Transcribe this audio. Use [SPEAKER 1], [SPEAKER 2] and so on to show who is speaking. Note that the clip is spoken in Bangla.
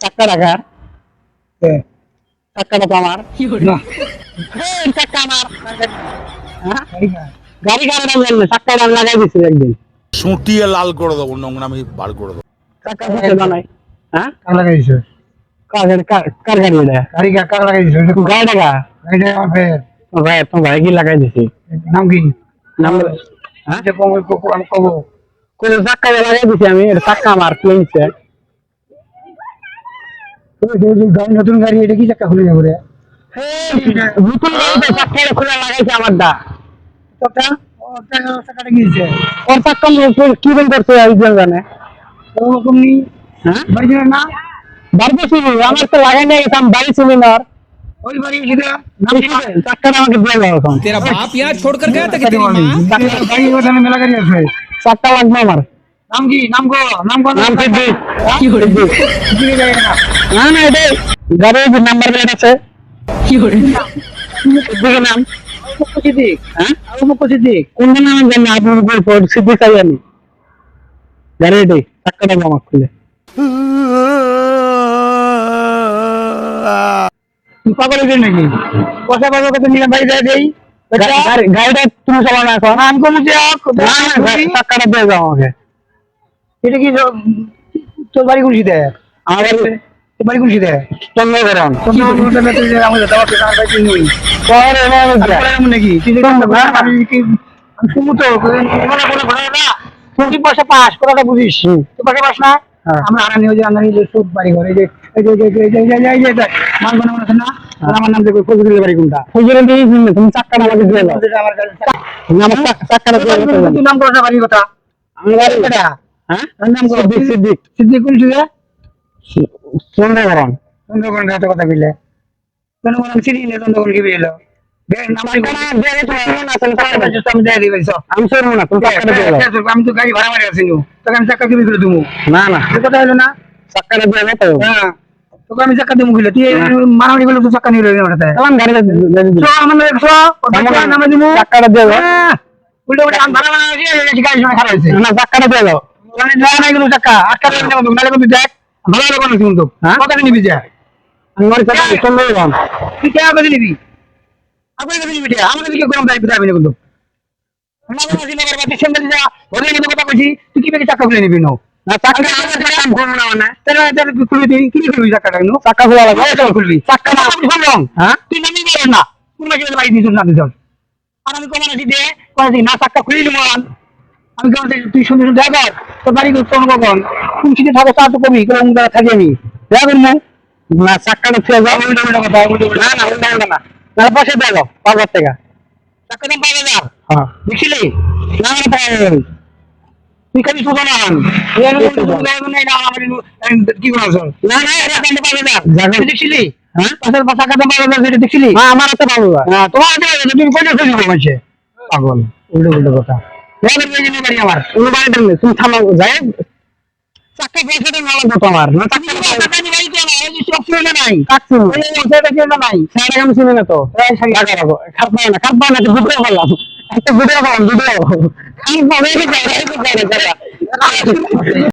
[SPEAKER 1] চাক্কা রাখার
[SPEAKER 2] হ্যাঁ
[SPEAKER 1] চাক্কাটা তো আমার
[SPEAKER 2] না
[SPEAKER 1] এই চাক্কা আমার হ্যাঁ
[SPEAKER 2] গাড়ি না
[SPEAKER 1] গাড়ি কারণে বললে চাক্কাটা আমি লাগাই দিচ্ছি একদিন
[SPEAKER 3] সুটিয়ে লাল করে দেবো নোংরামি বার করে দেবো
[SPEAKER 1] চাক্কা করতে জানাই হ্যাঁ
[SPEAKER 2] কার লাগাই দিছো
[SPEAKER 1] কার গাড়ি এটা
[SPEAKER 2] গাড়ি কার লাগাই দিছো
[SPEAKER 1] গাড়ি টাকা
[SPEAKER 2] গাড়িটা আমার ভাইয়ের
[SPEAKER 1] ভাই তোমার ভাই কি লাগাই দিছি
[SPEAKER 2] নাম কি
[SPEAKER 1] নাম হ্যাঁ
[SPEAKER 2] যে আমি কব
[SPEAKER 1] কোন চাক্কা লাগাই দিছি আমি এটা চাক্কা আমার কিনছে
[SPEAKER 2] গাড়ি নতুন গাড়ি এটা কি চাক্কা খুলে যাবে রে
[SPEAKER 1] নতুন গাড়িতে চাক্কা খোলা লাগাইছে আমার দা
[SPEAKER 2] চাক্কা চাক্কাটা কি দিছে
[SPEAKER 1] ওর চাক্কা কি বের করছে একজন জানে
[SPEAKER 2] ওরকম নি
[SPEAKER 1] হ্যাঁ
[SPEAKER 2] বাড়ি ছিল না
[SPEAKER 1] বাড়িতে ছিল আমার তো লাগাই নিয়ে গেছিলাম বাড়ি ছিল না আর
[SPEAKER 2] ওই বাড়ি ছিল
[SPEAKER 1] চাক্কাটা আমাকে দিয়ে দাও এখন
[SPEAKER 4] तेरा बाप यहाँ छोड़कर गया था कि तेरी माँ
[SPEAKER 2] গাড়ি ওখানে মেলা গাড়ি আছে
[SPEAKER 1] চাক্কা লাগবে আমার
[SPEAKER 2] নাম কি নাম গো নাম গো
[SPEAKER 1] নাম সিদ্দিক
[SPEAKER 4] কি हो रहा है
[SPEAKER 2] সিদ্দিক গাড়ি না
[SPEAKER 1] না না এটা গাড়ির যে নাম্বার প্লেট আছে
[SPEAKER 4] কি हो रहा है
[SPEAKER 1] সিদ্দিকের নাম
[SPEAKER 2] সিদ্দিক
[SPEAKER 1] হ্যাঁ
[SPEAKER 2] মুখ সিদ্দিক
[SPEAKER 1] কোন নাম আমি জানি না আপনার উপর সিদ্দিক চাই আমি গাড়ি এটাই চাক্কাটা আমার খুলে
[SPEAKER 2] তুই পাগল হয়ে নাকি পয়সা পাবো কত নিলাম বাড়ি যায় দেই
[SPEAKER 1] গাড়িটা তুমি চালাও না এখন
[SPEAKER 2] আমি কোন যে
[SPEAKER 1] না না চাক্কাটা দিয়ে দাও আমাকে
[SPEAKER 2] এটা কি তোর বাড়ি কোন সিধে
[SPEAKER 1] আমার
[SPEAKER 2] তোর বাড়ি কোন সিধে
[SPEAKER 1] চন্দ্রগ্রাম
[SPEAKER 2] আমাদের দাওয়া তো আমার বাড়ি নেই
[SPEAKER 1] পরে
[SPEAKER 2] এমন নাকি তুই যে আমি কি শুনবো তো বলা না তুই পয়সা পাস কথাটা বুঝিস তুই পয়সা পাস না আমরা আনা নিয়ে আনা নিয়ে সব বাড়ি ঘরে যে মান বানানো আছে না আমার নাম দেখো ফজলুলের বাড়ি কোনটা
[SPEAKER 1] হুজুরের দিয়ে তুমি চাক্কাটা আমাকে দিয়ে দাও
[SPEAKER 2] আমার কাছে
[SPEAKER 1] আমার চাক্কাটা দিয়ে দাও
[SPEAKER 2] তুই নাম করতে বাড়ির কথা
[SPEAKER 1] আমার বাড়ি
[SPEAKER 2] এটা
[SPEAKER 1] হ্যাঁ
[SPEAKER 2] নাম
[SPEAKER 1] সিদ্দিক সিদ্দিক
[SPEAKER 2] সিদ্দিক কোন সিধে
[SPEAKER 1] চন্দ্রগ্রাম
[SPEAKER 2] চন্দ্রকোণ এত কথা কইলে চন্দ্রকোণ আমি চিনি না চন্দ্রকোণ কি বেরিয়ে
[SPEAKER 1] আমি শুনবো না তুমি চাক্কাটা দিয়ে দাও
[SPEAKER 2] আমি তো গাড়ি ভাড়া মারি আছি তোকে আমি চাক্কা কিনে করে দেবো
[SPEAKER 1] না না
[SPEAKER 2] কথা হলো না
[SPEAKER 1] চাক্কাটা দিয়ে দাও তো
[SPEAKER 2] হ্যাঁ তোকে আমি চাক্কা দেবো কিলে তুই মারামারি করলে তো চাক্কা নিয়ে রইলি আমার সাথে
[SPEAKER 1] আমার গাড়িটা
[SPEAKER 2] নামে দিব
[SPEAKER 1] চাক্কাটা দিয়ে দাও
[SPEAKER 2] উল্টো উল্টো আমি ভাড়া মারি গাড়ি সময় খারাপ হয়েছে
[SPEAKER 1] না চাক্কাটা দিয়ে দাও
[SPEAKER 2] মানে না কিন্তু চাক্কা আটকা দেবো নালে কিন্তু দেখ ভালো লাগবে না কিন্তু কত নিবি যা
[SPEAKER 1] আমি বাড়ি চন্দ্রগ্রাম
[SPEAKER 2] তুই কে আগে নিবি আপনি কাছে নিবি আমাকে দিকে গরম দাঁড়িয়ে যাবি না কিন্তু কথা কইছি তুই কি চাক্কা খুলে নিবি না
[SPEAKER 1] না চাক্কা কাম করবো না মানে
[SPEAKER 2] তাহলে খুলবি তুই কি খুলবি চাক্কাটা কিন্তু
[SPEAKER 1] চাক্কা খোলা লাগবে
[SPEAKER 2] খুলবি
[SPEAKER 1] চাক্কা না
[SPEAKER 2] শুনলাম
[SPEAKER 1] হ্যাঁ
[SPEAKER 2] তুই নামি যাবে না কোন মাঝে বাড়ি দিস না দিস আর আমি কমান আছি দে কয়েছি না চাক্কা খুলে নিব আমি কেমন তুই শুনে শুনে দেখ তোর বাড়ি কোন কখন কোন সিটে থাকো তা তো কবি কোন জায়গায় থাকি আমি দেখবেন না
[SPEAKER 1] না চাক্কাটা ছেড়ে দাও
[SPEAKER 2] উল্টো উল্টো কথা উল্টো উল্টো
[SPEAKER 1] না না উল্টা উল্টা না না বসে দাও 5,000 টাকা
[SPEAKER 2] চাক্কা দাম 5,000
[SPEAKER 1] হ্যাঁ
[SPEAKER 2] বুঝলি
[SPEAKER 1] না না পাই
[SPEAKER 2] তুই খালি শুধু না কি করছো
[SPEAKER 1] না না এটা দাম 5,000
[SPEAKER 2] দেখছিলি
[SPEAKER 1] হ্যাঁ
[SPEAKER 2] পাশের চাক্কা দাম 5,000 সেটা দেখছিলি
[SPEAKER 1] হ্যাঁ আমার হাতে পাবো
[SPEAKER 2] হ্যাঁ তোমার তুমি পয়সা খুঁজে পাচ্ছে
[SPEAKER 1] পাগল উল্টো উল্টো কথা
[SPEAKER 2] বাড়ি আমার
[SPEAKER 1] কোনো বাড়িটা নেই তুমি থামাও যাই চাক্কা পয়সাটা না লাগবে তোমার না চাক্কা
[SPEAKER 2] নাই
[SPEAKER 1] কাটছি
[SPEAKER 2] সেটা কেন নাই
[SPEAKER 1] স্যার আমি চিনি না তো খারাপ না খারাপ না ভিডিও করলাম একটা ভিডিও করলাম ভিডিও খারাপ না